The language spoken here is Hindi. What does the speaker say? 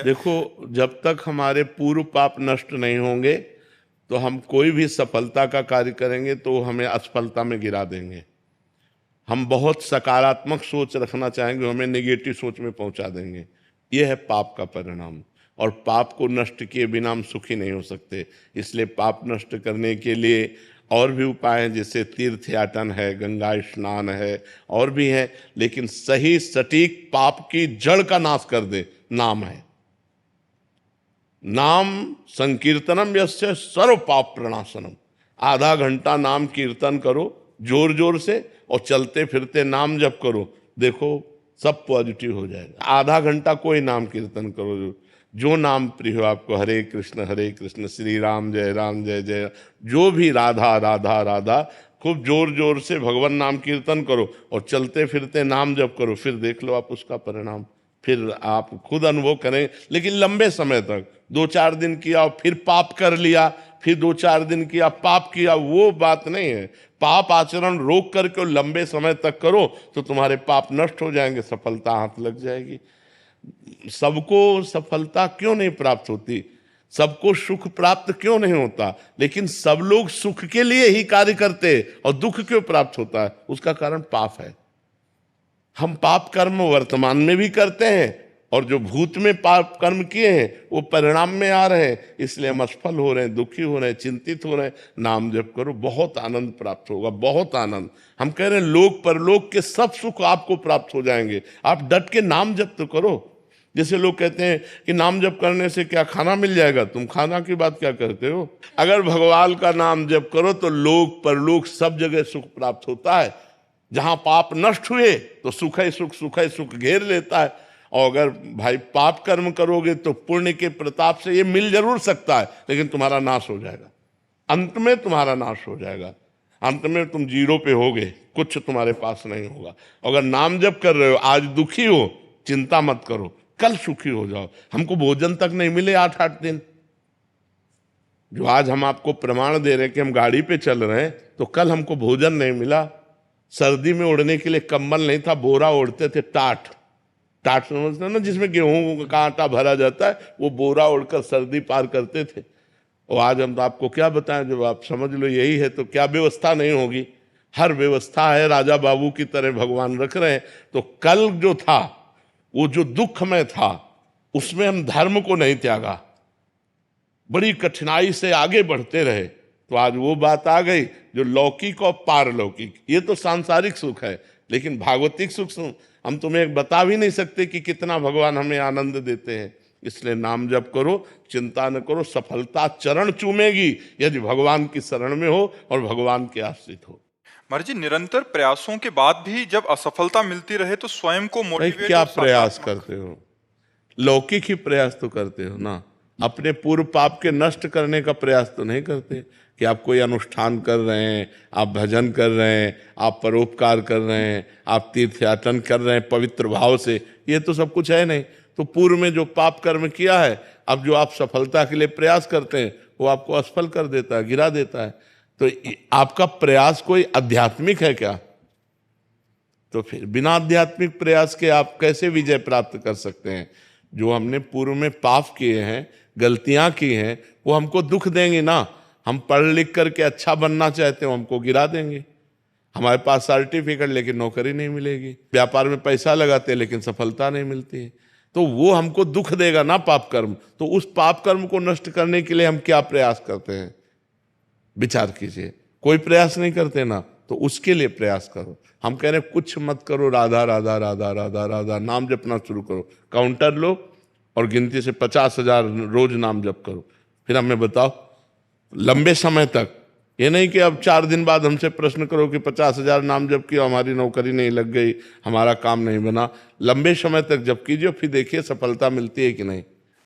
देखो, जब तक हमारे पूर्व पाप नष्ट नहीं होंगे तो हम कोई भी सफलता का कार्य करेंगे तो हमें असफलता में गिरा देंगे। हम बहुत सकारात्मक सोच रखना चाहेंगे, हमें नेगेटिव सोच में पहुंचा देंगे। यह है पाप का परिणाम। और पाप को नष्ट किए बिना हम सुखी नहीं हो सकते। इसलिए पाप नष्ट करने के लिए और भी उपाय हैं, जैसे तीर्थ याटन है, गंगा स्नान है, और भी है। लेकिन सही सटीक पाप की जड़ का नाश कर दे नाम है। नाम संकीर्तनम यस्य सर्व पाप प्रणाशनम। आधा घंटा नाम कीर्तन करो जोर जोर से, और चलते फिरते नाम जप करो, देखो सब पॉजिटिव हो जाएगा। आधा घंटा कोई नाम कीर्तन करो, जो नाम प्रिय हो आपको, हरे कृष्ण श्री राम जय जय, जो भी राधा राधा राधा, खूब जोर जोर से भगवान नाम कीर्तन करो और चलते फिरते नाम जप करो। फिर देख लो आप उसका परिणाम, फिर आप खुद अनुभव करें। लेकिन लंबे समय तक 2-4 दिन किया फिर पाप कर लिया, फिर 2-4 दिन किया पाप किया, वो बात नहीं है। पाप आचरण रोक करके लंबे समय तक करो तो तुम्हारे पाप नष्ट हो जाएंगे, सफलता हाथ लग जाएगी। सबको सफलता क्यों नहीं प्राप्त होती, सबको सुख प्राप्त क्यों नहीं होता, लेकिन सब लोग सुख के लिए ही कार्य करते और दुख क्यों प्राप्त होता है? उसका कारण पाप है। हम पाप कर्म वर्तमान में भी करते हैं और जो भूत में पाप कर्म किए हैं वो परिणाम में आ रहे हैं, इसलिए हम असफल हो रहे हैं, दुखी हो रहे हैं, चिंतित हो रहे हैं। नाम जप करो, बहुत आनंद प्राप्त होगा, बहुत आनंद। हम कह रहे हैं लोक परलोक के सब सुख आपको प्राप्त हो जाएंगे। आप डट के नाम जप तो करो। जैसे लोग कहते हैं कि नाम जप करने से क्या खाना मिल जाएगा, तुम खाना की बात क्या करते हो? अगर भगवान का नाम जप करो तो लोक परलोक सब जगह सुख प्राप्त होता है। जहां पाप नष्ट हुए तो सुख ही सुख घेर लेता है। और अगर भाई पाप कर्म करोगे तो पुण्य के प्रताप से ये मिल जरूर सकता है, लेकिन तुम्हारा नाश हो जाएगा। अंत में तुम्हारा नाश हो जाएगा, अंत में तुम जीरो पे होगे, कुछ तुम्हारे पास नहीं होगा। अगर नाम जप कर रहे हो, आज दुखी हो, चिंता मत करो, कल सुखी हो जाओ। हमको भोजन तक नहीं मिले 8-8 दिन, जो आज हम आपको प्रमाण दे रहे हैं कि हम गाड़ी पे चल रहे हैं, तो कल हमको भोजन नहीं मिला। सर्दी में ओढ़ने के लिए कंबल नहीं था, बोरा ओढ़ते थे, टाट समझते ना, जिसमें गेहूं का आटा भरा जाता है, वो बोरा ओढ़कर सर्दी पार करते थे। और आज हम तो आपको क्या बताएं, जब आप समझ लो यही है तो क्या व्यवस्था नहीं होगी? हर व्यवस्था है, राजा बाबू की तरह भगवान रख रहे हैं। तो कल जो था, वो जो दुख में था, उसमें हम धर्म को नहीं त्यागा, बड़ी कठिनाई से आगे बढ़ते रहे, तो आज वो बात आ गई जो लौकिक और पारलौकिक। ये तो सांसारिक सुख है, लेकिन भागवतिक सुख हम तुम्हें बता भी नहीं सकते कि कितना भगवान हमें आनंद देते हैं। इसलिए नाम जप करो, चिंता न करो, सफलता चरण चूमेगी यदि भगवान की शरण में हो और भगवान के आश्रित हो। महाराज जी, निरंतर प्रयासों के बाद भी जब असफलता मिलती रहे तो स्वयं को मोटिवेट क्या प्रयास करते हो? लौकिक ही प्रयास तो करते हो ना, अपने पूर्व पाप के नष्ट करने का प्रयास तो नहीं करते कि आप कोई अनुष्ठान कर रहे हैं, आप भजन कर रहे हैं, आप परोपकार कर रहे हैं, आप तीर्थयाटन कर रहे हैं पवित्र भाव से। ये तो सब कुछ है नहीं। तो पूर्व में जो पाप कर्म किया है, अब जो आप सफलता के लिए प्रयास करते हैं, वो आपको असफल कर देता है, गिरा देता है। तो आपका प्रयास कोई आध्यात्मिक है क्या? तो फिर बिना आध्यात्मिक प्रयास के आप कैसे विजय प्राप्त कर सकते हैं? जो हमने पूर्व में पाप किए हैं, गलतियां की हैं, वो हमको दुख देंगे ना। हम पढ़ लिख करके अच्छा बनना चाहते हो, हमको गिरा देंगे। हमारे पास सर्टिफिकेट लेकिन नौकरी नहीं मिलेगी, व्यापार में पैसा लगाते लेकिन सफलता नहीं मिलती है, तो वो हमको दुख देगा ना पाप कर्म। तो उस पाप कर्म को नष्ट करने के लिए हम क्या प्रयास करते हैं, विचार कीजिए। कोई प्रयास नहीं करते ना, तो उसके लिए प्रयास करो। हम कह रहे हैं कुछ मत करो, राधा राधा राधा राधा राधा नाम जपना शुरू करो। काउंटर लो और गिनती से 50,000 रोज नाम जप करो। फिर हमें बताओ लंबे समय तक, ये नहीं कि अब 4 दिन बाद हमसे प्रश्न करो कि 50,000 नाम जप किया, हमारी नौकरी नहीं लग गई, हमारा काम नहीं बना। लंबे समय तक जप कीजिए, फिर देखिए सफलता मिलती है कि नहीं।